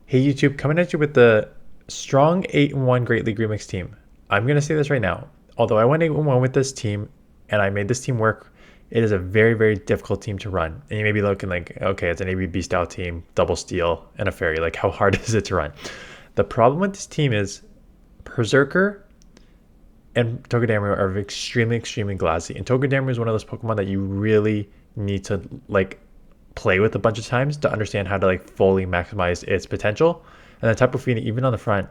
Hey YouTube, coming at you with the strong 8-1 Great League Remix team. I'm gonna say this right now. Although I went 8-1 with this team and I made this team work, it is a very, very difficult team to run. And you may be looking like, okay, it's an ABB style team, double steal, and a fairy. Like, how hard is it to run? The problem with this team is Perrserker and Togedemaru are extremely, extremely glassy. And Togedemaru is one of those Pokemon that you really need to like play with a bunch of times to understand how to like fully maximize its potential. And then Tapu Fini, even on the front,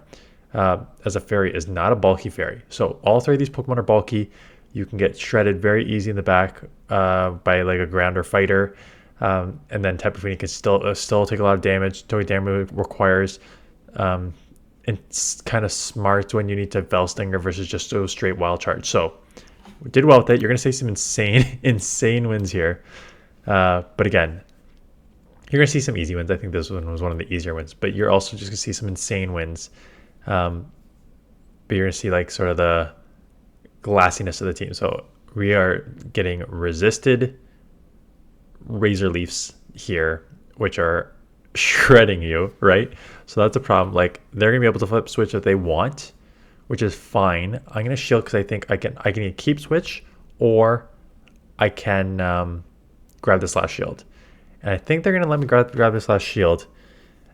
as a fairy, is not a bulky fairy. So all three of these Pokemon are bulky. You can get shredded very easy in the back by like a grounder fighter. And then Tapu Fini can still take a lot of damage. Togedemaru requires it's kind of smart when you need to Veil Stinger versus just a straight Wild Charge. So we did well with it. You're going to see some insane, insane wins here. But again, you're going to see some easy wins. I think this one was one of the easier wins. But you're also just going to see some insane wins. But you're going to see like sort of the glassiness of the team. So we are getting resisted Razor Leafs here, which are shredding you, right? So that's a problem. Like, they're gonna be able to flip switch if they want, which is fine. I'm gonna shield because I think I can either keep switch or I can grab this last shield. And I think they're gonna let me grab this last shield.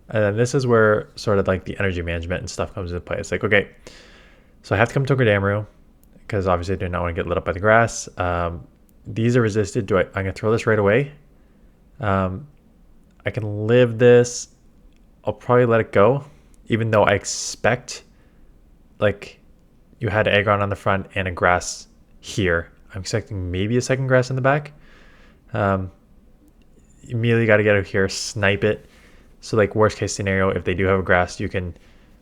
And then this is where sort of like the energy management and stuff comes into play. It's like, okay, so I have to come to Togedemaru because obviously I do not want to get lit up by the grass. These are resisted. I'm gonna throw this right away. I can live this. I'll probably let it go, even though I expect like you had Aggron on the front and a grass here. I'm expecting maybe a second grass in the back. Immediately got to get out here, snipe it. So like worst case scenario, if they do have a grass, you can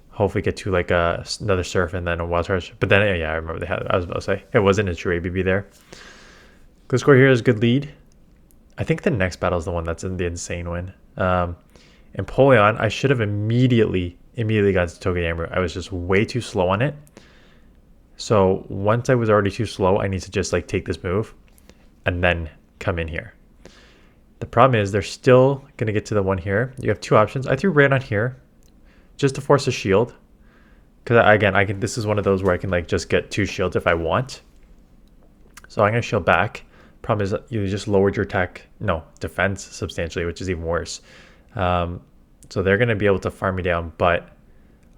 hopefully get to like another surf and then a wild charge. But then yeah, I remember they had. I was about to say it wasn't a true ABB there. Good score here is good lead. I think the next battle is the one that's in the insane win. Empoleon, I should have immediately got to Togedemaru. I was just way too slow on it. So once I was already too slow, I need to just like take this move and then come in here. The problem is they're still going to get to the one here. You have two options. I threw red on here just to force a shield. Because again, this is one of those where I can like just get two shields if I want. So I'm going to shield back. Problem is that you just lowered your defense substantially, which is even worse. So they're going to be able to farm me down, but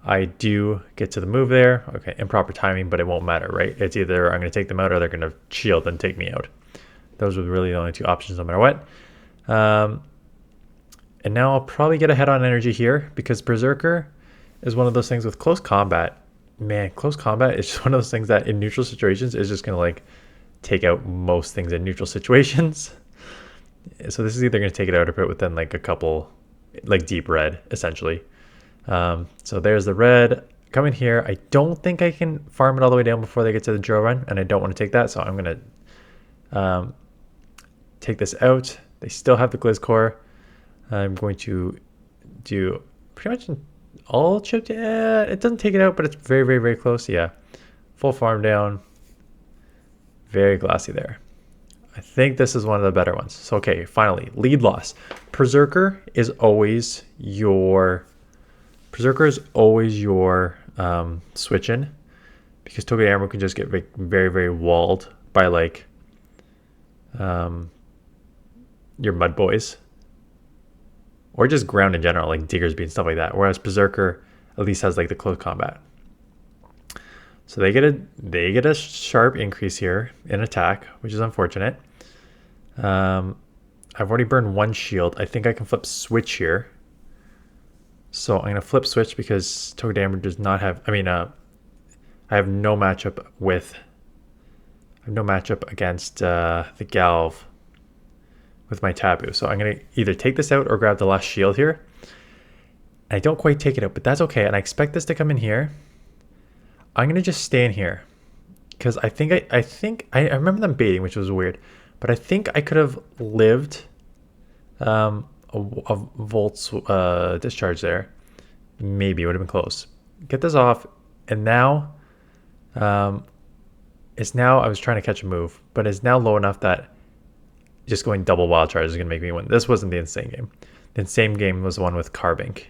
I do get to the move there. Okay, improper timing, but it won't matter, right? It's either I'm going to take them out or they're going to shield and take me out. Those were really the only two options no matter what. And now I'll probably get ahead on energy here because Perrserker is one of those things with close combat. Man, close combat is just one of those things that in neutral situations is just going to like take out most things in neutral situations. So this is either going to take it out or put it within like a couple, like deep red, essentially. So there's the red. Coming here, I don't think I can farm it all the way down before they get to the drill run, and I don't want to take that, so I'm going to take this out. They still have the Glizz Core. I'm going to do pretty much all chipped. Yeah, it doesn't take it out, but it's very, very, very close. Yeah, full farm down. Very glassy there. I think this is one of the better ones. So, okay, finally, lead loss. Perrserker is always your switch in because Togedemaru can just get very, very walled by like your mud boys or just ground in general, like Diggersby and stuff like that. Whereas Perrserker at least has like the close combat. So they get a sharp increase here in attack, which is unfortunate. I've already burned one shield. I think I can flip switch here. So I'm gonna flip switch because Togedemaru does not have. I have no matchup against the Galv with my Tapu. So I'm gonna either take this out or grab the last shield here. I don't quite take it out, but that's okay. And I expect this to come in here. I'm gonna just stay in here because I remember them baiting, which was weird, but I think I could have lived a Volt's discharge there. Maybe it would have been close. Get this off, and now I was trying to catch a move, but it's now low enough that just going double wild charge is gonna make me win. This wasn't the insane game. The insane game was the one with Carbink.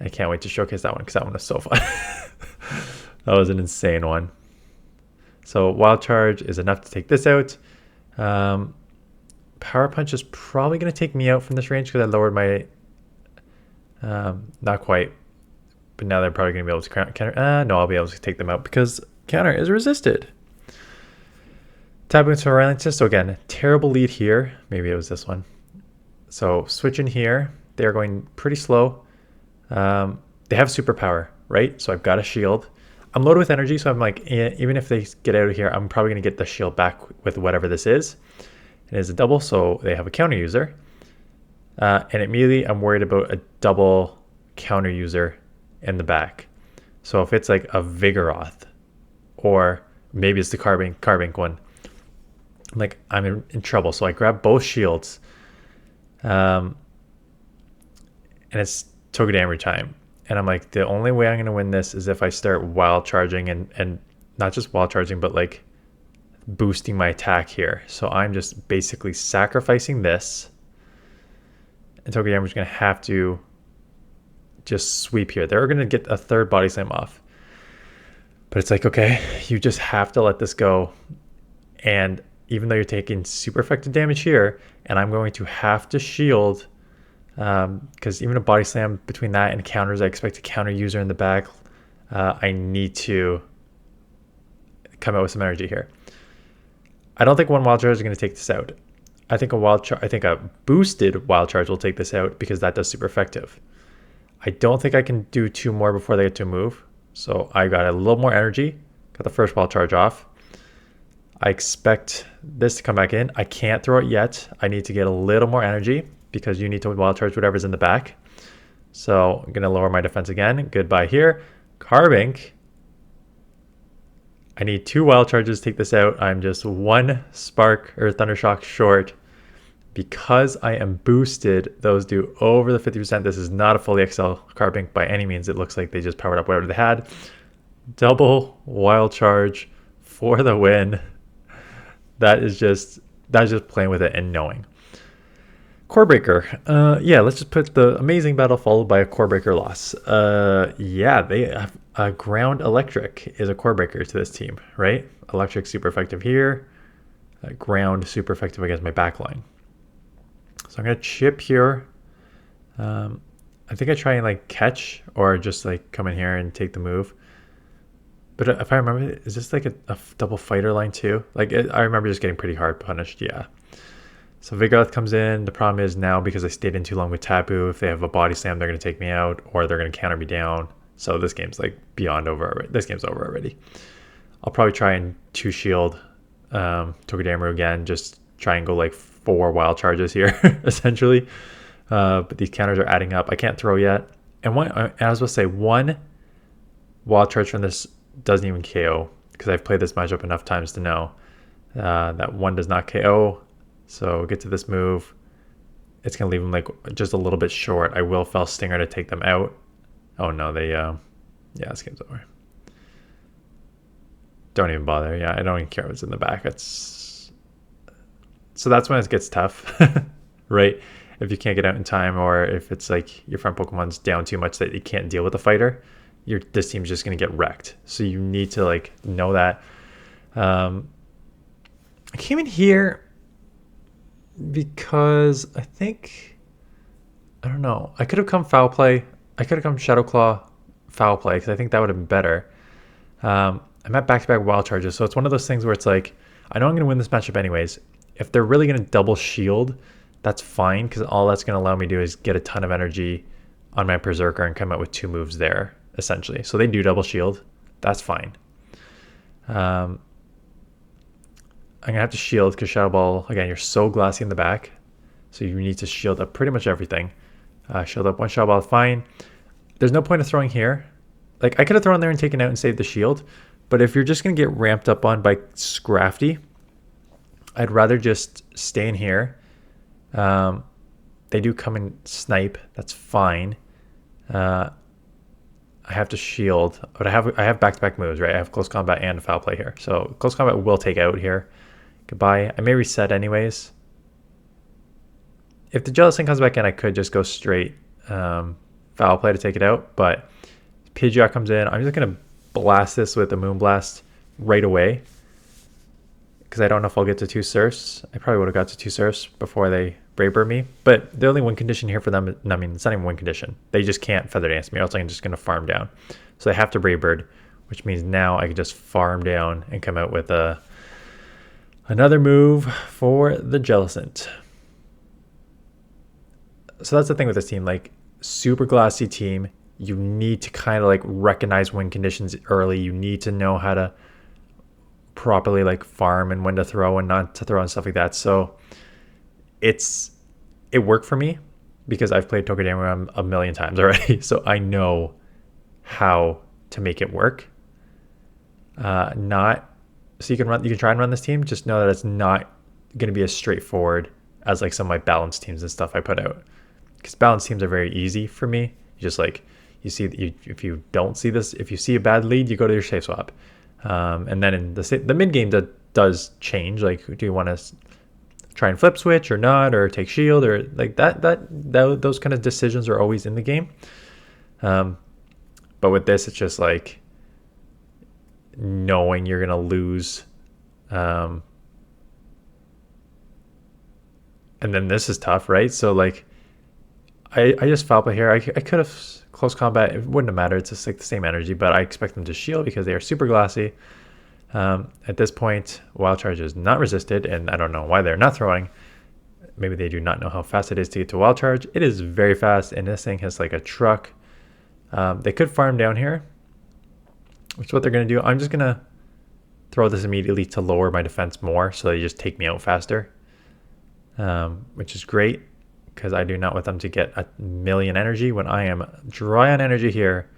I can't wait to showcase that one because that one was so fun. That was an insane one. So Wild Charge is enough to take this out. Power Punch is probably going to take me out from this range because I lowered my... not quite. But now they're probably going to be able to counter... no, I'll be able to take them out because counter is resisted. Tapping into Rylantist. So again, terrible lead here. Maybe it was this one. So switch in here. They're going pretty slow. They have superpower, right? So I've got a shield. I'm loaded with energy, so I'm like, even if they get out of here, I'm probably going to get the shield back with whatever this is. It is a double, so they have a counter user. And immediately I'm worried about a double counter user in the back. So if it's like a Vigoroth, or maybe it's the Carbink one, like I'm in trouble. So I grab both shields. And it's Togedemaru time. And I'm like, the only way I'm going to win this is if I start wild charging and not just wild charging, but like boosting my attack here. So I'm just basically sacrificing this. And Togedemaru's going to have to just sweep here. They're going to get a third body slam off. But it's like, okay, you just have to let this go. And even though you're taking super effective damage here, and I'm going to have to shield... because even a body slam between that and counters, I expect a counter user in the back. I need to come out with some energy here. I don't think one wild charge is going to take this out. I think a boosted wild charge will take this out because that does super effective. I don't think I can do two more before they get to move. So I got a little more energy. Got the first wild charge off. I expect this to come back in. I can't throw it yet. I need to get a little more energy, because you need to wild charge whatever's in the back. So I'm going to lower my defense again. Goodbye here. Carbink. I need two wild charges to take this out. I'm just one spark or thundershock short. Because I am boosted, those do over the 50%. This is not a fully XL Carbink by any means. It looks like they just powered up whatever they had. Double wild charge for the win. That's just playing with it and knowing. Corebreaker. Yeah, let's just put the amazing battle followed by a Corebreaker loss. Yeah, they have ground electric is a Corebreaker to this team, right? Electric super effective here. Ground super effective against my backline. So I'm gonna chip here. I think I try and like catch or just like come in here and take the move. But if I remember, is this like a double fighter line too? Like I remember just getting pretty hard punished. Yeah. So Vigoroth comes in. The problem is now because I stayed in too long with Tapu, if they have a body slam, they're going to take me out or they're going to counter me down. So this game's like beyond over already. This game's over already. I'll probably try and two shield Togedemaru again. Just try and go like 4 wild charges here, essentially. But these counters are adding up. I can't throw yet. And I was supposed to say one wild charge from this doesn't even KO because I've played this matchup enough times to know that one does not KO. So get to this move. It's going to leave them like just a little bit short. I will Fell Stinger to take them out. Oh no, they, yeah, this game's over. Don't even bother. Yeah, I don't even care what's in the back. So that's when it gets tough, right? If you can't get out in time or if it's like your front Pokemon's down too much that you can't deal with the fighter, this team's just going to get wrecked. So you need to like know that. I came in here because I don't know. I could have come Foul Play. I could have come Shadow Claw Foul Play because I think that would have been better. I'm at back-to-back wild charges, so it's one of those things where it's like, I know I'm going to win this matchup anyways. If they're really going to double shield, that's fine because all that's going to allow me to do is get a ton of energy on my perrserker and come out with 2 moves there, essentially. So they do double shield. That's fine. I'm going to have to shield because Shadow Ball, again, you're so glassy in the back. So you need to shield up pretty much everything. Shield up one Shadow Ball, fine. There's no point of throwing here. Like, I could have thrown there and taken out and saved the shield. But if you're just going to get ramped up on by Scrafty, I'd rather just stay in here. They do come and snipe. That's fine. I have to shield. But I have back-to-back moves, right? I have close combat and foul play here. So close combat will take out here. Goodbye. I may reset anyways. If the Jealous Thing comes back in, I could just go straight foul play to take it out, but Pidgeot comes in. I'm just going to blast this with a Moonblast right away because I don't know if I'll get to 2 surfs. I probably would have got to 2 surfs before they Brave Bird me, but the only win condition here for them, I mean, it's not even win condition. They just can't Feather Dance me, or else I'm just going to farm down. So they have to Brave Bird, which means now I can just farm down and come out with another move for the Jellicent. So that's the thing with this team, like super glassy team. You need to kind of like recognize win conditions early. You need to know how to properly like farm and when to throw and not to throw and stuff like that. So it worked for me because I've played Togedemaru a million times already. So I know how to make it work. So you can try and run this team. Just know that it's not going to be as straightforward as like some of my balanced teams and stuff I put out. Because balanced teams are very easy for me. You just like, if you don't see this, if you see a bad lead, you go to your safe swap. And then in the mid game that does change. Like, do you want to try and flip switch or not, or take shield, or like those kind of decisions are always in the game. But with this, it's just like knowing you're gonna lose. And then this is tough, right? So like, I just foul play here. I could have close combat. It wouldn't have mattered. It's just like the same energy, but I expect them to shield because they are super glassy. At this point, Wild Charge is not resisted, and I don't know why they're not throwing. Maybe they do not know how fast it is to get to Wild Charge. It is very fast, and this thing has like a truck. They could farm down here, which is what they're going to do. I'm just going to throw this immediately to lower my defense more, so they just take me out faster, which is great because I do not want them to get a million energy when I am dry on energy here.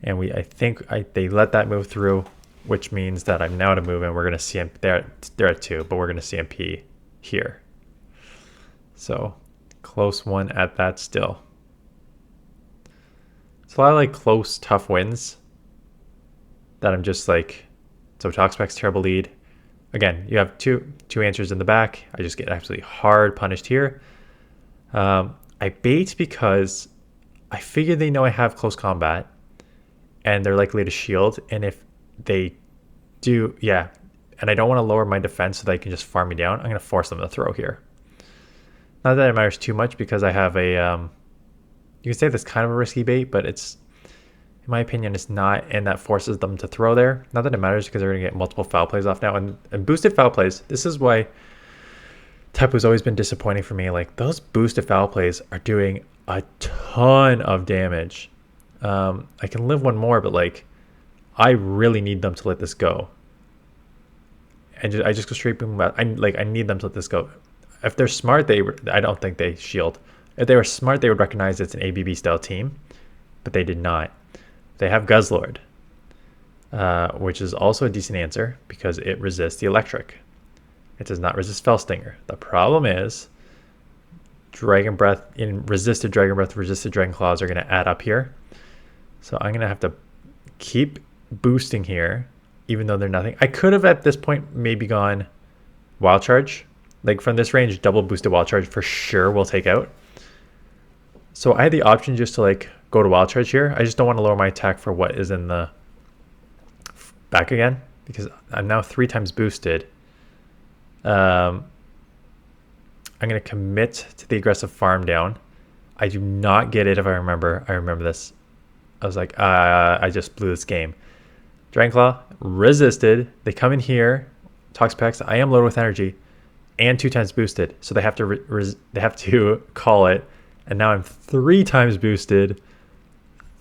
And I think they let that move through, which means that I'm now to move, and we're going to see they're at 2, but we're going to CMP here. So close one at that still. It's a lot of like close, tough wins that I'm just like, so Toxpac's terrible lead. Again, you have two answers in the back. I just get absolutely hard punished here. I bait because I figure they know I have close combat and they're likely to shield. And if they do, yeah, and I don't want to lower my defense so they can just farm me down, I'm going to force them to throw here. Not that it matters too much because I have a, you can say that's kind of a risky bait, but it's, in my opinion, it's not, and that forces them to throw there. Not that it matters because they're going to get multiple foul plays off now. And boosted foul plays, this is why Tapu's always been disappointing for me. Like, those boosted foul plays are doing a ton of damage. I can live one more, but like, I really need them to let this go. And I just go straight boom. I need them to let this go. If they're smart, I don't think they shield. If they were smart, they would recognize it's an ABB style team, but they did not. They have Guzzlord, which is also a decent answer because it resists the electric. It does not resist Fell Stinger. The problem is Dragon Breath, resisted Dragon Breath, resisted Dragon Claws are going to add up here. So I'm going to have to keep boosting here, even though they're nothing. I could have at this point maybe gone Wild Charge. Like from this range, double boosted Wild Charge for sure will take out. So I had the option just to like go to Wild Charge here. I just don't want to lower my attack for what is in the back again because I'm now 3 times boosted. I'm going to commit to the aggressive farm down. I do not get it if I remember. I remember this. I was like, I just blew this game. Dragon Claw, resisted. They come in here. Toxapex, I am loaded with energy and 2 times boosted. So they have to call it. And now I'm 3 times boosted.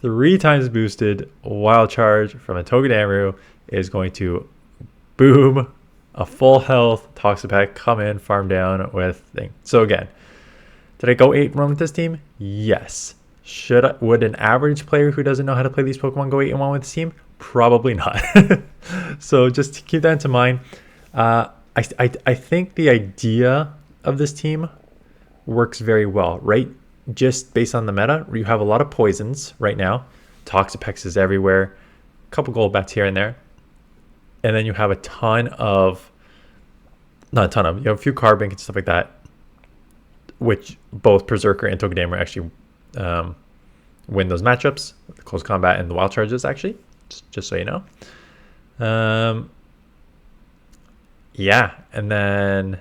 3 times boosted. Wild Charge from a Togedemaru is going to boom. A full health Toxapex, come in, farm down with thing. So again, did I go 8-1 with this team? Yes. Would an average player who doesn't know how to play these Pokemon go 8-1 with this team? Probably not. So just keep that into mind. I think the idea of this team works very well, right? Just based on the meta, you have a lot of poisons right now. Toxapex is everywhere. A couple Golbats here and there. And then you have a you have a few Carbink and stuff like that, which both perrserker and Togedemaru actually win those matchups, the close combat and the wild charges, actually, just so you know. Yeah, and then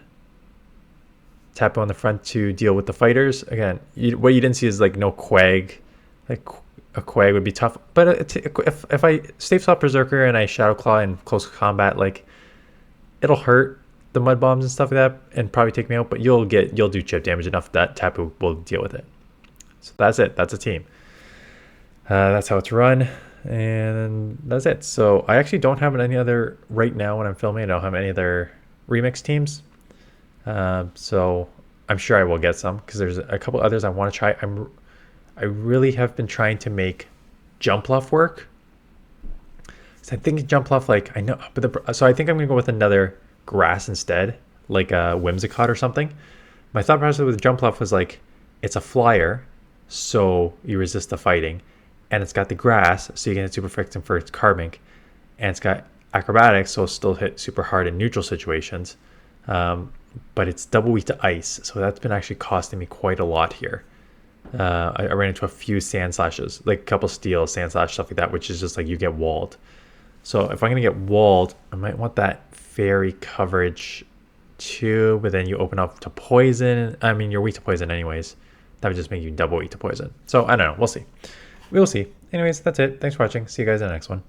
Tapu on the front to deal with the fighters. Again, what you didn't see is like no Quag. Like a Quag would be tough, but if I Safe Slot Berserker and I Shadow Claw in close combat, like it'll hurt the mud bombs and stuff like that, and probably take me out. But you'll do chip damage enough that Tapu will deal with it. So that's it. That's a team. That's how it's run, and that's it. So I actually don't have any other right now when I'm filming. I don't have any other remix teams. So I'm sure I will get some because there's a couple others I want to try. I really have been trying to make Jumpluff work. So I think Jumpluff, like I know, but so I think I'm gonna go with another grass instead, like a Whimsicott or something. My thought process with Jumpluff was like, it's a flyer, so you resist the fighting, and it's got the grass, so you can hit super effective for its Carbink, and it's got acrobatics, so it'll still hit super hard in neutral situations. But it's double weak to ice, so that's been actually costing me quite a lot here. I ran into a few sand slashes, like a couple steel sand slash stuff like that, which is just like you get walled. So if I'm gonna get walled, I might want that fairy coverage too, but then you open up to poison. I mean, you're weak to poison anyways. That would just make you double weak to poison. So I don't know, we'll see. We'll see. Anyways, that's it. Thanks for watching. See you guys in the next one.